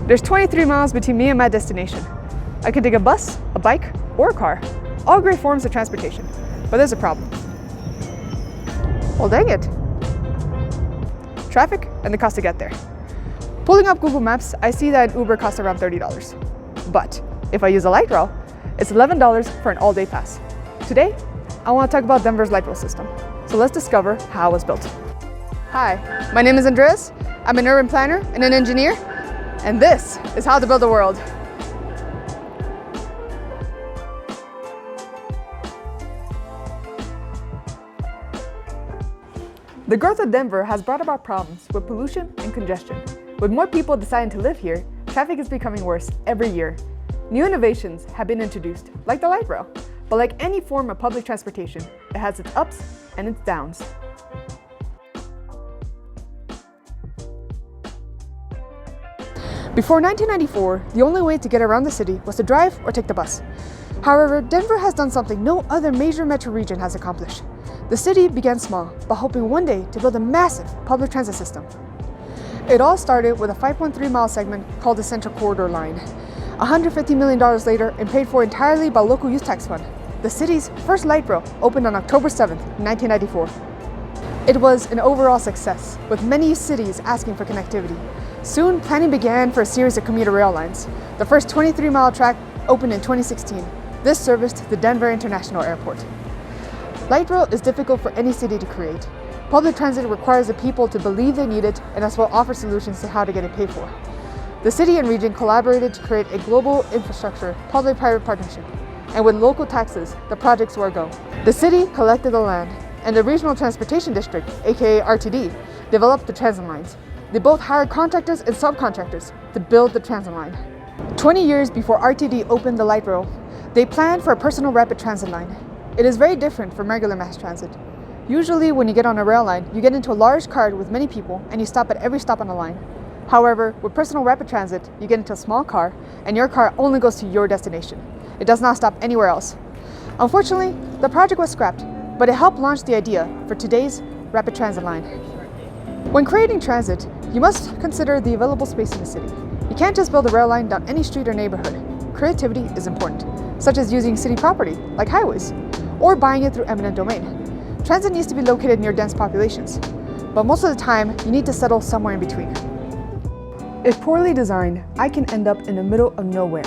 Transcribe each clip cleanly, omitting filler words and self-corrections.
There's 23 miles between me and my destination. I can take a bus, a bike, or a car, all great forms of transportation. But there's a problem. Well, dang it. Traffic and the cost to get there. Pulling up Google Maps, I see that an Uber costs around $30. But if I use a light rail, it's $11 for an all-day pass. Today, I want to talk about Denver's light rail system. So let's discover how it was built. Hi, my name is Andreas. I'm an urban planner and an engineer, and this is how to build a world. The growth of Denver has brought about problems with pollution and congestion. With more people deciding to live here, traffic is becoming worse every year. New innovations have been introduced, like the light rail. But like any form of public transportation, it has its ups and its downs. Before 1994, the only way to get around the city was to drive or take the bus. However, Denver has done something no other major metro region has accomplished. The city began small, but hoping one day to build a massive public transit system. It all started with a 5.3-mile segment called the Central Corridor Line. $150 million later and paid for entirely by local use tax fund, the city's first light rail opened on October 7, 1994. It was an overall success, with many cities asking for connectivity. Soon, planning began for a series of commuter rail lines. The first 23-mile track opened in 2016. This serviced the Denver International Airport. Light rail is difficult for any city to create. Public transit requires the people to believe they need it and as well offer solutions to how to get it paid for. The city and region collaborated to create a global infrastructure public-private partnership, and with local taxes, the projects were a go. The city collected the land, and the Regional Transportation District, aka RTD, developed the transit lines. They both hired contractors and subcontractors to build the transit line. 20 years before RTD opened the light rail, they planned for a personal rapid transit line. It is very different from regular mass transit. Usually when you get on a rail line, you get into a large car with many people and you stop at every stop on the line. However, with personal rapid transit, you get into a small car and your car only goes to your destination. It does not stop anywhere else. Unfortunately, the project was scrapped, but it helped launch the idea for today's rapid transit line. When creating transit, you must consider the available space in the city. You can't just build a rail line down any street or neighborhood. Creativity is important, such as using city property, like highways, or buying it through eminent domain. Transit needs to be located near dense populations, but most of the time, you need to settle somewhere in between. If poorly designed, I can end up in the middle of nowhere.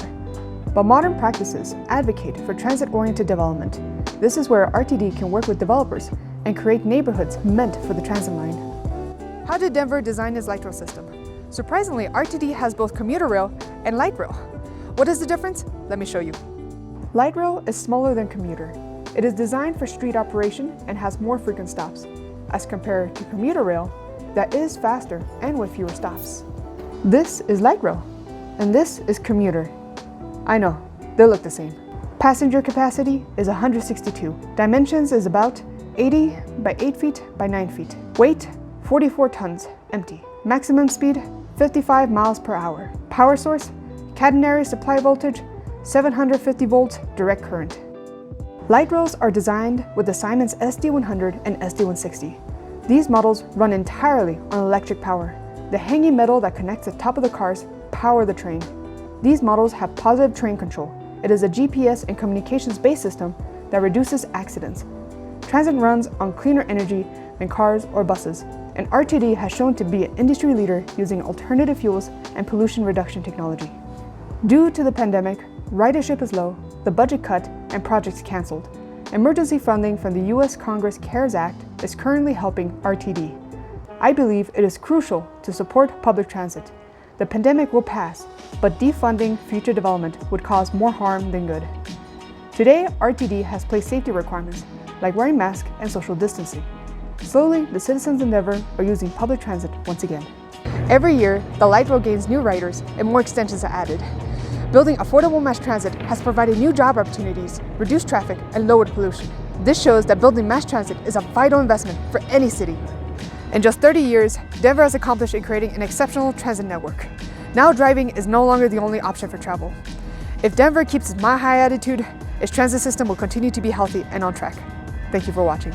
But modern practices advocate for transit-oriented development. This is where RTD can work with developers and create neighborhoods meant for the transit line. How did Denver design its light rail system? Surprisingly, RTD has both commuter rail and light rail. What is the difference? Let me show you. Light rail is smaller than commuter. It is designed for street operation and has more frequent stops, as compared to commuter rail that is faster and with fewer stops. This is light rail, and this is commuter. I know, they look the same. Passenger capacity is 162. Dimensions is about 80 by 8 feet by 9 feet. Weight, 44 tons, empty. Maximum speed, 55 miles per hour. Power source, catenary supply voltage, 750 volts direct current. Light rails are designed with the Siemens SD100 and SD160. These models run entirely on electric power. The hanging metal that connects the top of the cars power the train. These models have positive train control. It is a GPS and communications-based system that reduces accidents. Transit runs on cleaner energy than cars or buses, and RTD has shown to be an industry leader using alternative fuels and pollution reduction technology. Due to the pandemic, ridership is low, the budget cut, and projects canceled. Emergency funding from the U.S. Congress CARES Act is currently helping RTD. I believe it is crucial to support public transit. The pandemic will pass, but defunding future development would cause more harm than good. Today, RTD has placed safety requirements, like wearing masks and social distancing. Slowly, the citizens in Denver are using public transit once again. Every year, the light rail gains new riders and more extensions are added. Building affordable mass transit has provided new job opportunities, reduced traffic, and lowered pollution. This shows that building mass transit is a vital investment for any city. In just 30 years, Denver has accomplished in creating an exceptional transit network. Now driving is no longer the only option for travel. If Denver keeps its mile-high attitude, its transit system will continue to be healthy and on track. Thank you for watching.